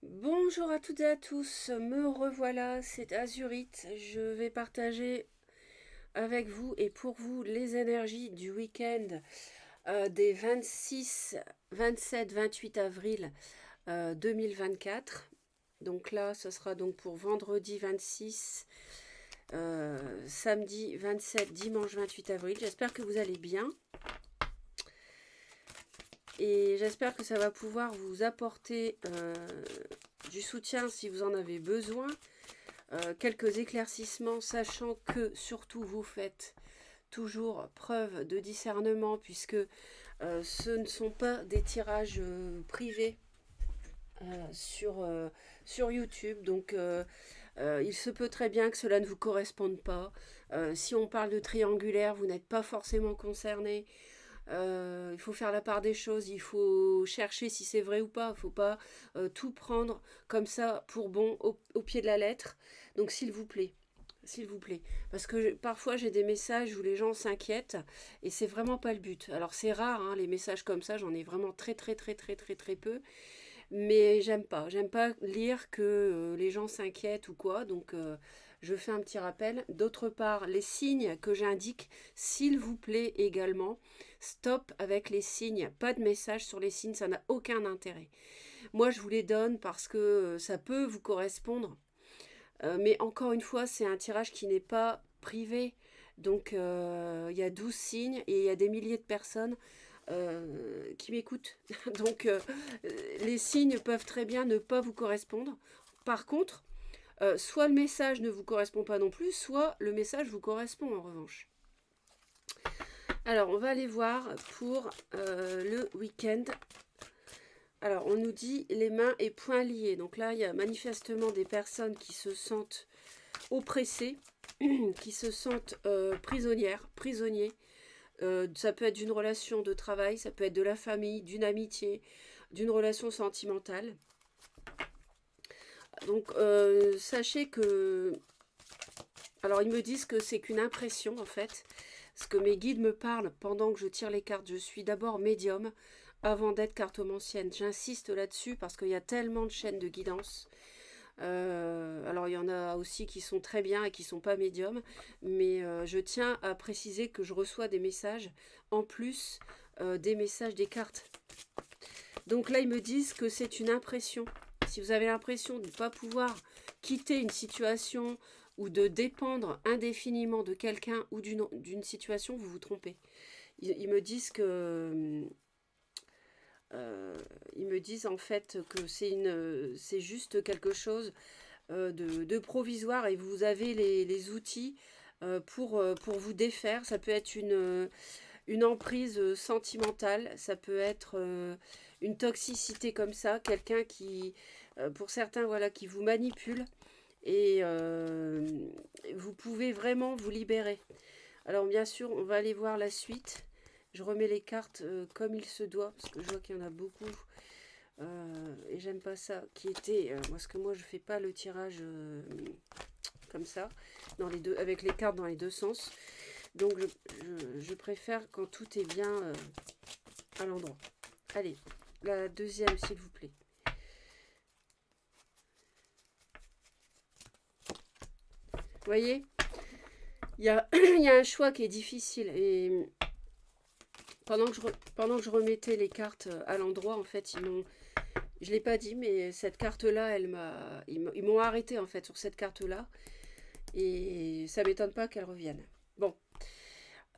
Bonjour à toutes et à tous, me revoilà, c'est Azurite. Je vais partager avec vous et pour vous les énergies du week-end des 26, 27, 28 avril 2024. Donc là, ce sera donc pour vendredi 26, samedi 27, dimanche 28 avril. J'espère que vous allez bien et j'espère que ça va pouvoir vous apporter du soutien si vous en avez besoin. Quelques éclaircissements, sachant que surtout vous faites toujours preuve de discernement, puisque ce ne sont pas des tirages privés sur YouTube. Donc il se peut très bien que cela ne vous corresponde pas. Si on parle de triangulaire, vous n'êtes pas forcément concerné. Il faut faire la part des choses, il faut chercher si c'est vrai ou pas, il ne faut pas tout prendre comme ça pour bon au pied de la lettre. Donc s'il vous plaît, parce que parfois j'ai des messages où les gens s'inquiètent et c'est vraiment pas le but. Alors c'est rare, hein, les messages comme ça, j'en ai vraiment très peu, mais j'aime pas lire que les gens s'inquiètent ou quoi, donc je fais un petit rappel. D'autre part, les signes que j'indique, s'il vous plaît également, stop avec les signes, pas de message sur les signes, ça n'a aucun intérêt. Moi, je vous les donne parce que ça peut vous correspondre, mais encore une fois, c'est un tirage qui n'est pas privé. Donc, il y a 12 signes et il y a des milliers de personnes qui m'écoutent. Donc, les signes peuvent très bien ne pas vous correspondre. Par contre, soit le message ne vous correspond pas non plus, soit le message vous correspond en revanche. Alors, on va aller voir pour le week-end. Alors, on nous dit les mains et poings liés. Donc là, il y a manifestement des personnes qui se sentent oppressées, qui se sentent prisonniers. Ça peut être d'une relation de travail, ça peut être de la famille, d'une amitié, d'une relation sentimentale. Donc, sachez que... Alors, ils me disent que c'est qu'une impression, en fait. Ce que mes guides me parlent pendant que je tire les cartes. Je suis d'abord médium avant d'être cartomancienne. J'insiste là-dessus parce qu'il y a tellement de chaînes de guidance. Alors il y en a aussi qui sont très bien et qui sont pas médiums, mais je tiens à préciser que je reçois des messages en plus des messages des cartes. Donc là ils me disent que c'est une impression. Si vous avez l'impression de ne pas pouvoir quitter une situation ou de dépendre indéfiniment de quelqu'un ou d'une situation, vous vous trompez. Ils me disent que euh, ils me disent en fait que c'est juste quelque chose de provisoire et vous avez les outils pour vous défaire. Ça peut être une emprise sentimentale, ça peut être une toxicité comme ça, quelqu'un qui, pour certains, voilà, qui vous manipule et vous pouvez vraiment vous libérer. Alors bien sûr, on va aller voir la suite. Je remets les cartes comme il se doit, parce que je vois qu'il y en a beaucoup. Et j'aime pas ça. Qui était. Parce que moi, je fais pas le tirage comme ça, dans les deux, avec les cartes dans les deux sens. Donc, je préfère quand tout est bien à l'endroit. Allez, la deuxième, s'il vous plaît. Vous voyez, il y a un choix qui est difficile. Et pendant que je remettais les cartes à l'endroit, en fait, je ne l'ai pas dit, mais cette carte-là, ils m'ont arrêté en fait sur cette carte-là. Et ça m'étonne pas qu'elle revienne. Bon,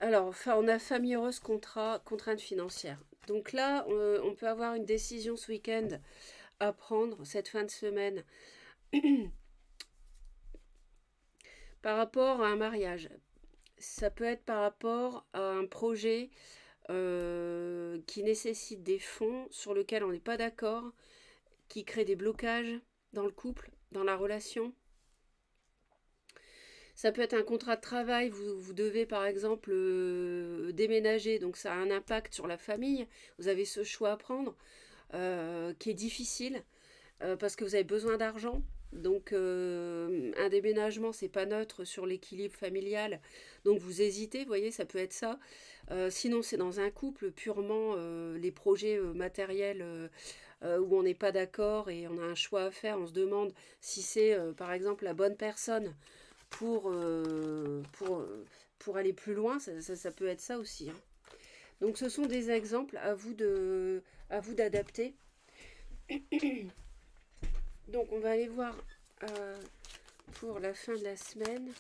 alors, enfin, on a famille heureuse, contrainte financière. Donc là, on peut avoir une décision ce week-end à prendre cette fin de semaine par rapport à un mariage. Ça peut être par rapport à un projet qui nécessite des fonds sur lequel on n'est pas d'accord, qui crée des blocages dans le couple, dans la relation. Ça peut être un contrat de travail, vous devez par exemple déménager, donc ça a un impact sur la famille, vous avez ce choix à prendre qui est difficile parce que vous avez besoin d'argent. Donc un déménagement, c'est pas neutre sur l'équilibre familial. Donc vous hésitez, vous voyez, ça peut être ça. Sinon, c'est dans un couple purement les projets matériels où on n'est pas d'accord et on a un choix à faire, on se demande si c'est par exemple la bonne personne pour, pour aller plus loin, ça peut être ça aussi, hein. Donc ce sont des exemples à vous d'adapter. Donc on va aller voir pour la fin de la semaine.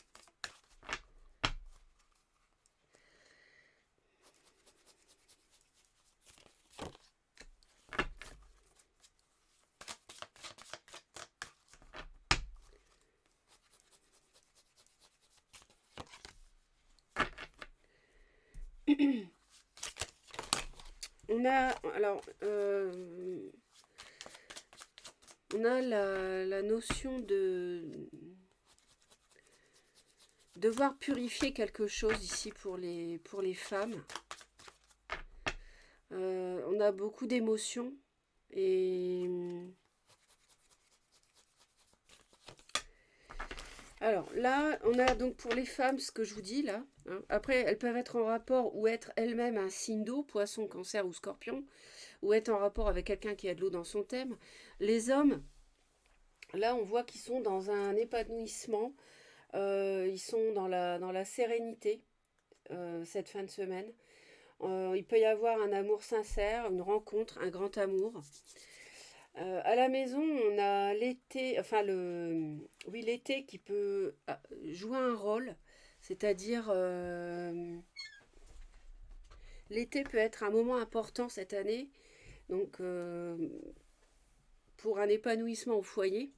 On a alors on a la notion de devoir purifier quelque chose ici pour les femmes. On a beaucoup d'émotions et alors là, on a donc pour les femmes ce que je vous dis là, hein. Après, elles peuvent être en rapport ou être elles-mêmes un signe d'eau, poisson, cancer ou scorpion, ou être en rapport avec quelqu'un qui a de l'eau dans son thème. Les hommes, là, on voit qu'ils sont dans un épanouissement, ils sont dans la sérénité cette fin de semaine. Il peut y avoir un amour sincère, une rencontre, un grand amour. À la maison, on a l'été, enfin oui, l'été qui peut jouer un rôle, c'est-à-dire l'été peut être un moment important cette année, donc pour un épanouissement au foyer.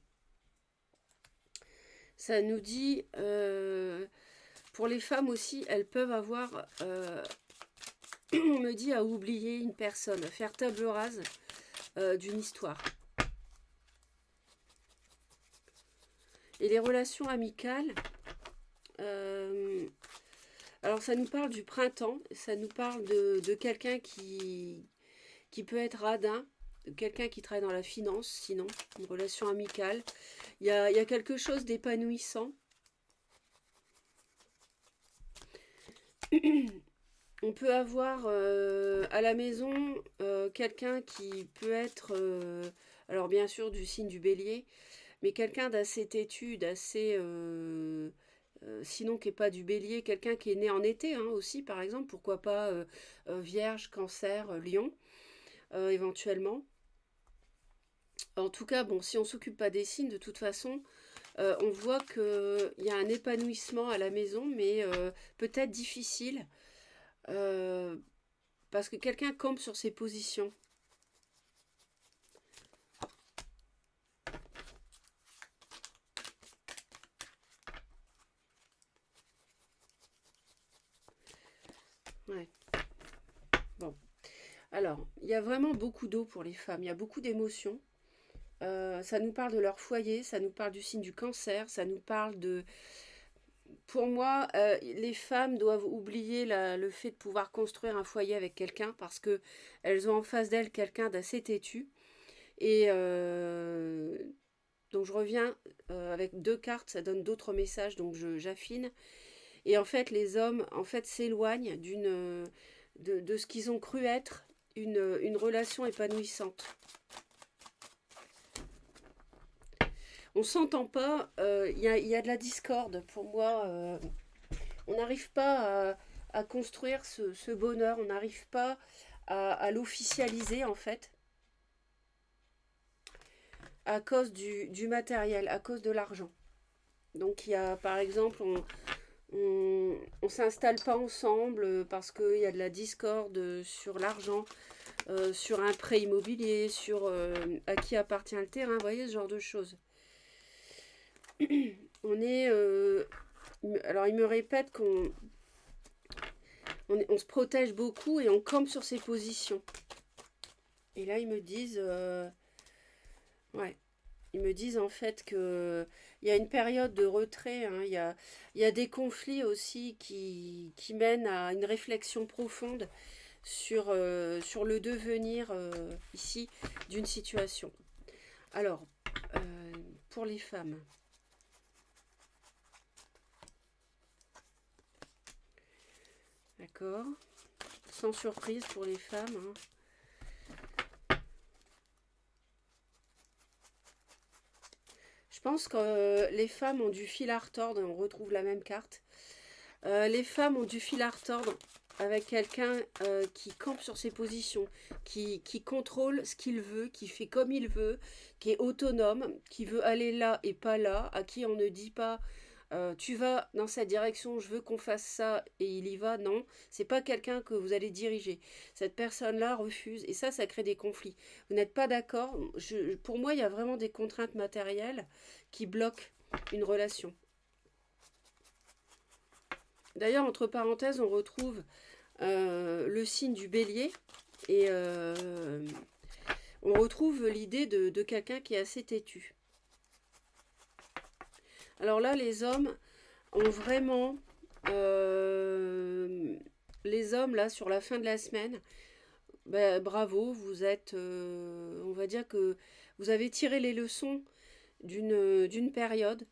Ça nous dit, pour les femmes aussi, elles peuvent avoir, on me dit, à oublier une personne, à faire table rase d'une histoire. Et les relations amicales, alors ça nous parle du printemps, ça nous parle de quelqu'un qui peut être radin, quelqu'un qui travaille dans la finance, sinon, une relation amicale. Il y a quelque chose d'épanouissant. On peut avoir à la maison quelqu'un qui peut être, alors bien sûr du signe du bélier, mais quelqu'un d'assez têtu, d'assez, sinon qui n'est pas du bélier, quelqu'un qui est né en été hein, aussi par exemple, pourquoi pas vierge, cancer, lion, éventuellement. En tout cas, bon, si on ne s'occupe pas des signes, de toute façon, on voit qu'il y a un épanouissement à la maison, mais peut-être difficile, euh, parce que quelqu'un campe sur ses positions. Ouais. Bon. Alors, il y a vraiment beaucoup d'eau pour les femmes, il y a beaucoup d'émotions. Ça nous parle de leur foyer, ça nous parle du signe du cancer, ça nous parle de... Pour moi, les femmes doivent oublier le fait de pouvoir construire un foyer avec quelqu'un parce que elles ont en face d'elles quelqu'un d'assez têtu. Et donc je reviens avec deux cartes, ça donne d'autres messages, donc j'affine. Et en fait, les hommes en fait s'éloignent de ce qu'ils ont cru être une relation épanouissante. On s'entend pas, y a de la discorde pour moi. On n'arrive pas à construire ce bonheur, on n'arrive pas à l'officialiser en fait, à cause du matériel, à cause de l'argent. Donc il y a par exemple, on s'installe pas ensemble parce qu'il y a de la discorde sur l'argent, sur un prêt immobilier, sur à qui appartient le terrain, vous voyez ce genre de choses. On est... alors, il me répète on se protège beaucoup et on campe sur ses positions. Et là, ils me disent... ouais. Ils me disent en fait que il y a une période de retrait, hein, il y a des conflits aussi qui mènent à une réflexion profonde sur le devenir ici d'une situation. Alors, pour les femmes, d'accord, sans surprise pour les femmes, hein. pense que les femmes ont du fil à retordre, et on retrouve la même carte. Les femmes ont du fil à retordre avec quelqu'un qui campe sur ses positions, qui contrôle ce qu'il veut, qui fait comme il veut, qui est autonome, qui veut aller là et pas là, à qui on ne dit pas tu vas dans cette direction, je veux qu'on fasse ça et il y va. Non, c'est pas quelqu'un que vous allez diriger. Cette personne-là refuse et ça crée des conflits. Vous n'êtes pas d'accord. Pour moi, il y a vraiment des contraintes matérielles qui bloquent une relation. D'ailleurs, entre parenthèses, on retrouve le signe du bélier et on retrouve l'idée de quelqu'un qui est assez têtu. Alors là, les hommes ont vraiment... les hommes, là, sur la fin de la semaine, ben, bravo, vous êtes... on va dire que vous avez tiré les leçons d'une période.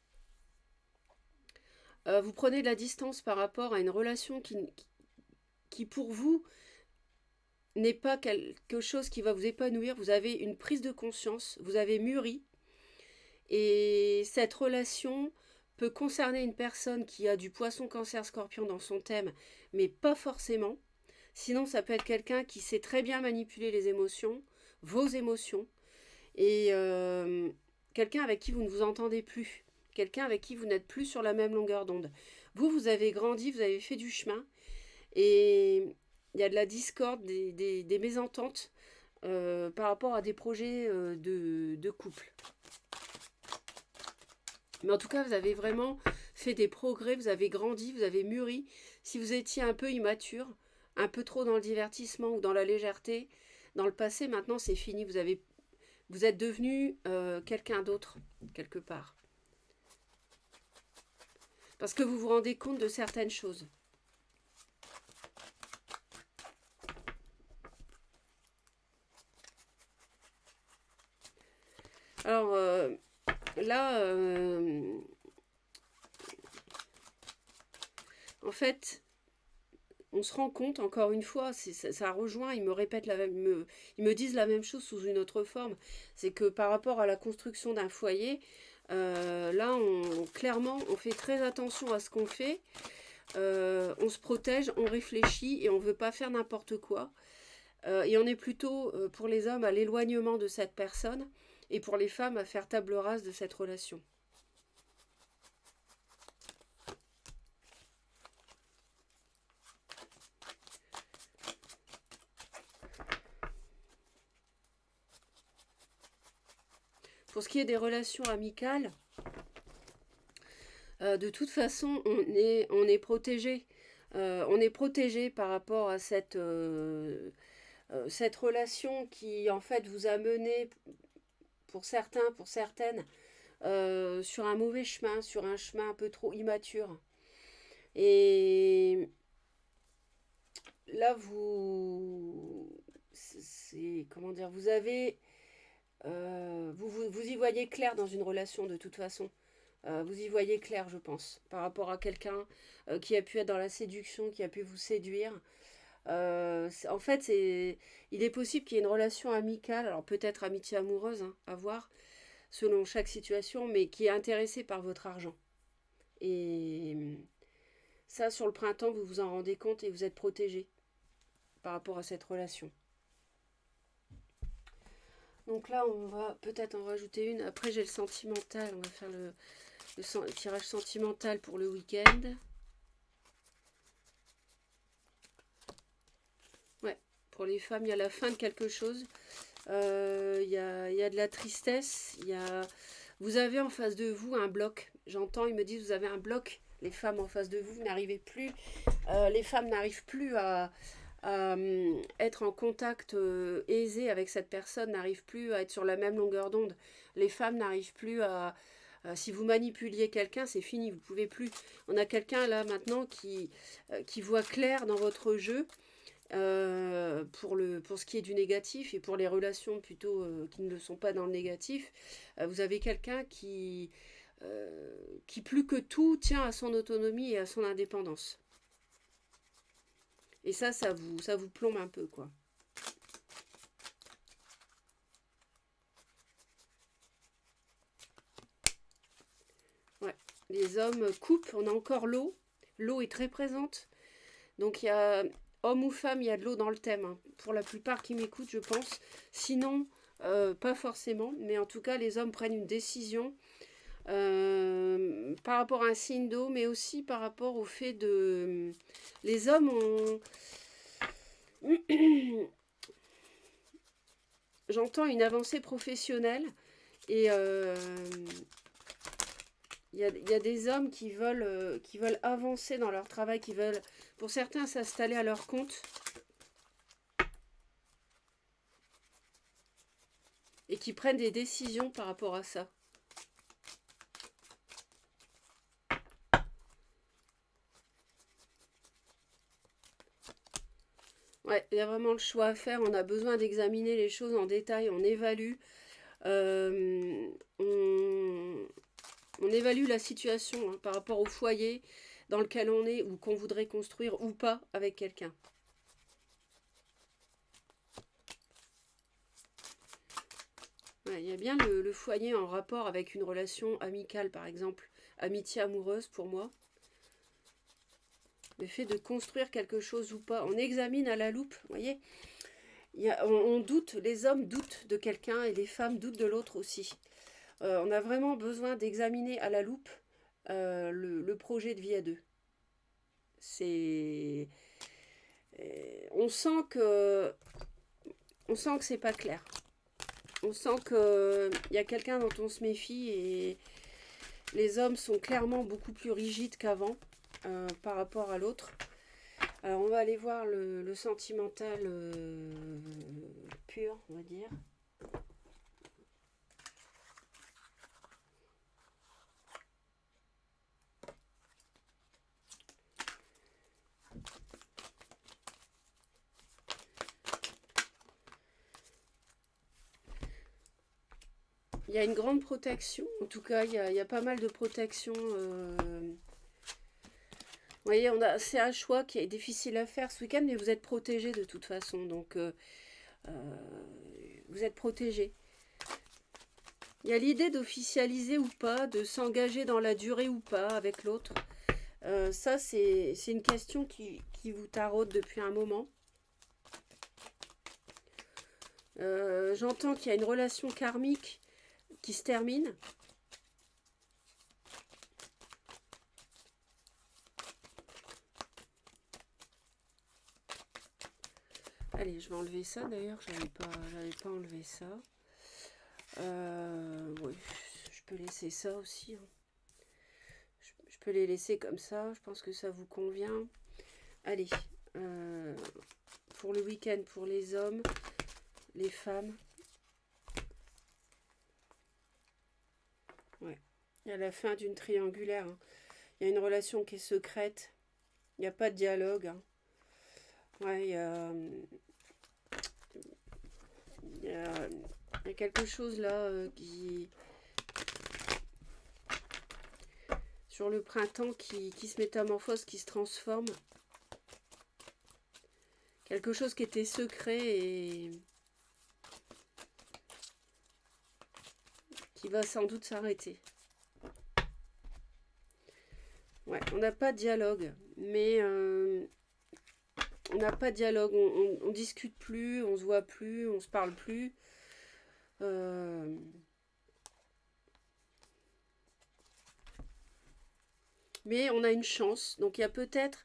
Vous prenez de la distance par rapport à une relation qui pour vous, n'est pas quelque chose qui va vous épanouir. Vous avez une prise de conscience, vous avez mûri. Et cette relation peut concerner une personne qui a du poisson, cancer, scorpion dans son thème, mais pas forcément. Sinon, ça peut être quelqu'un qui sait très bien manipuler les émotions, vos émotions, et quelqu'un avec qui vous ne vous entendez plus, quelqu'un avec qui vous n'êtes plus sur la même longueur d'onde. Vous avez grandi, vous avez fait du chemin, et il y a de la discorde, des mésententes par rapport à des projets de couple. Mais en tout cas, vous avez vraiment fait des progrès, vous avez grandi, vous avez mûri. Si vous étiez un peu immature, un peu trop dans le divertissement ou dans la légèreté, dans le passé, maintenant c'est fini. Vous êtes devenu quelqu'un d'autre, quelque part. Parce que vous vous rendez compte de certaines choses. Alors là, en fait, on se rend compte, encore une fois, ça rejoint, ils me disent la même chose sous une autre forme. C'est que par rapport à la construction d'un foyer, là, clairement, on fait très attention à ce qu'on fait. On se protège, on réfléchit et on ne veut pas faire n'importe quoi. Et on est plutôt, pour les hommes, à l'éloignement de cette personne et pour les femmes, à faire table rase de cette relation. Pour ce qui est des relations amicales, de toute façon, on est protégé. On est protégé par rapport à cette relation qui, en fait, vous a mené, pour certains, pour certaines, sur un mauvais chemin, sur un chemin un peu trop immature. Et là, comment dire, vous avez... vous y voyez clair dans une relation de toute façon. Vous y voyez clair, je pense, par rapport à quelqu'un qui a pu être dans la séduction, qui a pu vous séduire. En fait, il est possible qu'il y ait une relation amicale, alors peut-être amitié amoureuse, hein, à voir, selon chaque situation, mais qui est intéressée par votre argent. Et ça, sur le printemps, vous vous en rendez compte et vous êtes protégé par rapport à cette relation. Donc là, on va peut-être en rajouter une. Après, j'ai le sentimental. On va faire le tirage sentimental pour le week-end. Ouais, pour les femmes, il y a la fin de quelque chose. Il y a de la tristesse. Vous avez en face de vous un bloc. J'entends, ils me disent, vous avez un bloc. Les femmes en face de vous, vous n'arrivez plus. Les femmes n'arrivent plus à être en contact aisé avec cette personne, n'arrivent plus à être sur la même longueur d'onde. Les femmes n'arrivent plus à... si vous manipuliez quelqu'un, c'est fini, vous pouvez plus. On a quelqu'un là maintenant qui voit clair dans votre jeu pour ce qui est du négatif et pour les relations plutôt qui ne le sont pas dans le négatif. Vous avez quelqu'un qui plus que tout tient à son autonomie et à son indépendance. Et ça vous plombe un peu, quoi. Les hommes coupent, on a encore l'eau. L'eau est très présente. Donc il y a, homme ou femme, il y a de l'eau dans le thème, hein. Pour la plupart qui m'écoutent, je pense. Sinon, pas forcément. Mais en tout cas, les hommes prennent une décision par rapport à un signe d'eau, mais aussi par rapport au fait de... Les hommes ont... J'entends une avancée professionnelle et il y a des hommes qui veulent avancer dans leur travail, qui veulent, pour certains, s'installer à leur compte et qui prennent des décisions par rapport à ça. Ouais, il y a vraiment le choix à faire. On a besoin d'examiner les choses en détail. On évalue. euh, on, on évalue la situation, hein, par rapport au foyer dans lequel on est ou qu'on voudrait construire ou pas avec quelqu'un. Ouais, il y a bien le foyer en rapport avec une relation amicale, par exemple. Amitié amoureuse pour moi. Le fait de construire quelque chose ou pas. On examine à la loupe, vous voyez. On doute, les hommes doutent de quelqu'un et les femmes doutent de l'autre aussi. On a vraiment besoin d'examiner à la loupe le projet de vie à deux. C'est... On sent que... On sent que c'est pas clair. On sent qu'il y a quelqu'un dont on se méfie et les hommes sont clairement beaucoup plus rigides qu'avant par rapport à l'autre. Alors on va aller voir le sentimental pur, on va dire. Il y a une grande protection, en tout cas il y a pas mal de protection. Vous voyez, c'est un choix qui est difficile à faire ce week-end, mais vous êtes protégé de toute façon, donc vous êtes protégé. Il y a l'idée d'officialiser ou pas, de s'engager dans la durée ou pas avec l'autre. Ça, c'est une question qui vous taraude depuis un moment. J'entends qu'il y a une relation karmique qui se termine. Allez, je vais enlever ça d'ailleurs, j'avais pas enlevé ça. Oui, je peux laisser ça aussi, hein. Je peux les laisser comme ça, je pense que ça vous convient. Allez, pour le week-end, pour les hommes, les femmes. Ouais, il y a la fin d'une triangulaire, hein. Il y a une relation qui est secrète, il n'y a pas de dialogue, hein. Ouais, il y a quelque chose là qui... Sur le printemps qui se métamorphose, qui se transforme. Quelque chose qui était secret et qui va sans doute s'arrêter. Ouais, on n'a pas de dialogue, mais on n'a pas de dialogue, on discute plus, on se voit plus, on se parle plus. Mais on a une chance, donc il y a peut-être...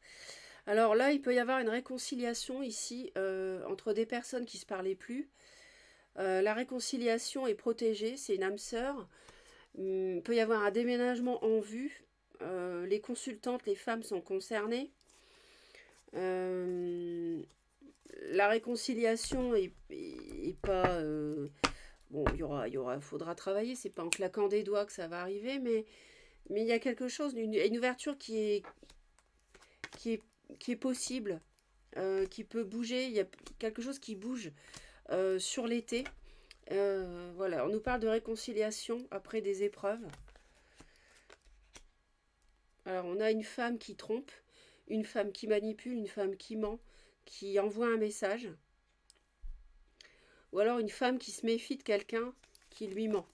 Alors là, il peut y avoir une réconciliation ici entre des personnes qui ne se parlaient plus. La réconciliation est protégée, c'est une âme sœur. Il peut y avoir un déménagement en vue. Les consultantes, les femmes sont concernées. La réconciliation est pas... bon, faudra travailler, c'est pas en claquant des doigts que ça va arriver, mais il y a quelque chose, une ouverture qui est possible, qui peut bouger. Il y a quelque chose qui bouge sur l'été. Voilà, on nous parle de réconciliation après des épreuves. Alors, on a une femme qui trompe, une femme qui manipule, une femme qui ment, qui envoie un message. Ou alors une femme qui se méfie de quelqu'un qui lui ment.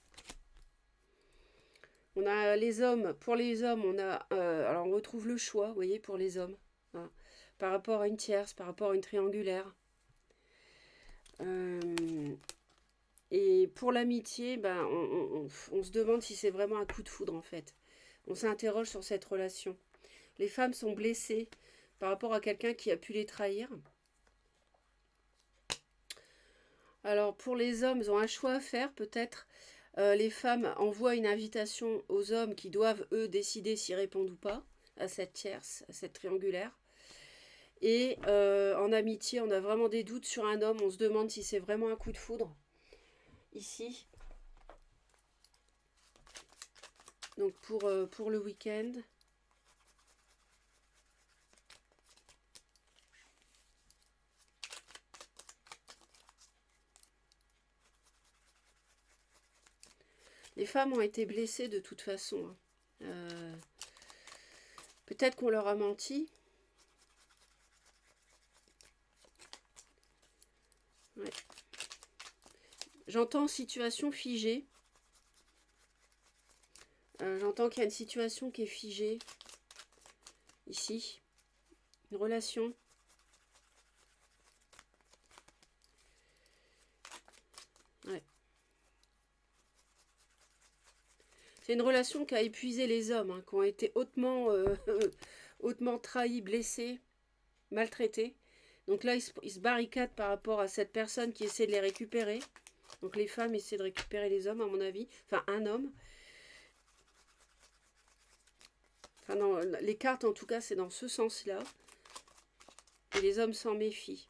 On a les hommes, pour les hommes, on a, alors on retrouve le choix, vous voyez, pour les hommes, hein, par rapport à une tierce, par rapport à une triangulaire. Et pour l'amitié, ben, on se demande si c'est vraiment un coup de foudre en fait. On s'interroge sur cette relation. Les femmes sont blessées par rapport à quelqu'un qui a pu les trahir. Alors pour les hommes, ils ont un choix à faire peut-être. Les femmes envoient une invitation aux hommes qui doivent, eux, décider s'ils répondent ou pas à cette tierce, à cette triangulaire. Et en amitié, on a vraiment des doutes sur un homme. On se demande si c'est vraiment un coup de foudre. Ici. Donc pour le week-end. Les femmes ont été blessées de toute façon. Peut-être qu'on leur a menti. Ouais. J'entends situation figée. J'entends qu'il y a une situation qui est figée. Ici. Une relation. Ouais. C'est une relation qui a épuisé les hommes, hein, qui ont été hautement, hautement trahis, blessés, maltraités. Donc là, ils se barricadent par rapport à cette personne qui essaie de les récupérer. Donc les femmes essaient de récupérer les hommes, à mon avis. Enfin, un homme. Enfin, non, les cartes, en tout cas, c'est dans ce sens-là. Et les hommes s'en méfient.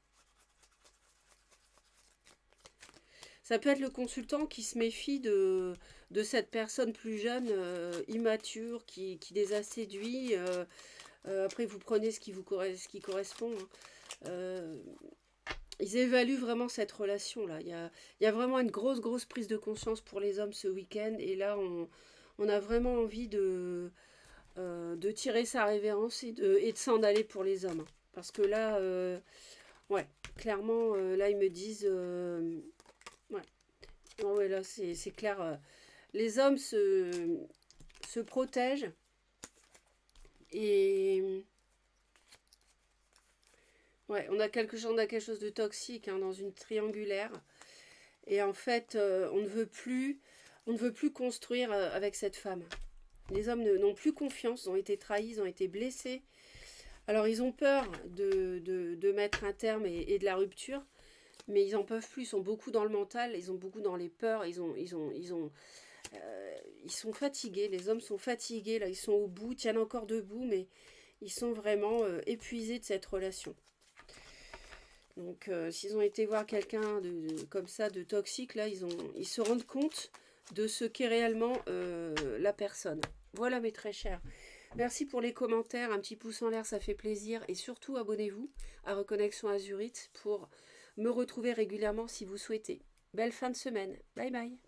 Ça peut être le consultant qui se méfie de cette personne plus jeune, immature, qui les a séduits. Après, vous prenez ce qui correspond. Hein. Ils évaluent vraiment cette relation-là. Il y a vraiment une grosse prise de conscience pour les hommes ce week-end. Et là, on a vraiment envie de tirer sa révérence et de s'en aller pour les hommes. Parce que là, ouais, clairement, là, ils me disent... ouais. Oh ouais, là, c'est clair. Les hommes se protègent. Et... ouais, on a quelque chose de toxique, hein, dans une triangulaire. Et en fait, on ne veut plus construire avec cette femme. Les hommes n'ont plus confiance, ils ont été trahis, ils ont été blessés. Alors ils ont peur de mettre un terme et de la rupture, mais ils en peuvent plus, ils sont beaucoup dans le mental, ils ont beaucoup dans les peurs, ils sont fatigués, les hommes sont fatigués, là ils sont au bout, tiennent encore debout, mais ils sont vraiment épuisés de cette relation. Donc s'ils ont été voir quelqu'un comme ça, de toxique, là ils se rendent compte de ce qu'est réellement la personne. Voilà mes très chers. Merci pour les commentaires, un petit pouce en l'air, ça fait plaisir. Et surtout, abonnez-vous à Reconnexion Azurite pour me retrouver régulièrement si vous souhaitez. Belle fin de semaine. Bye bye.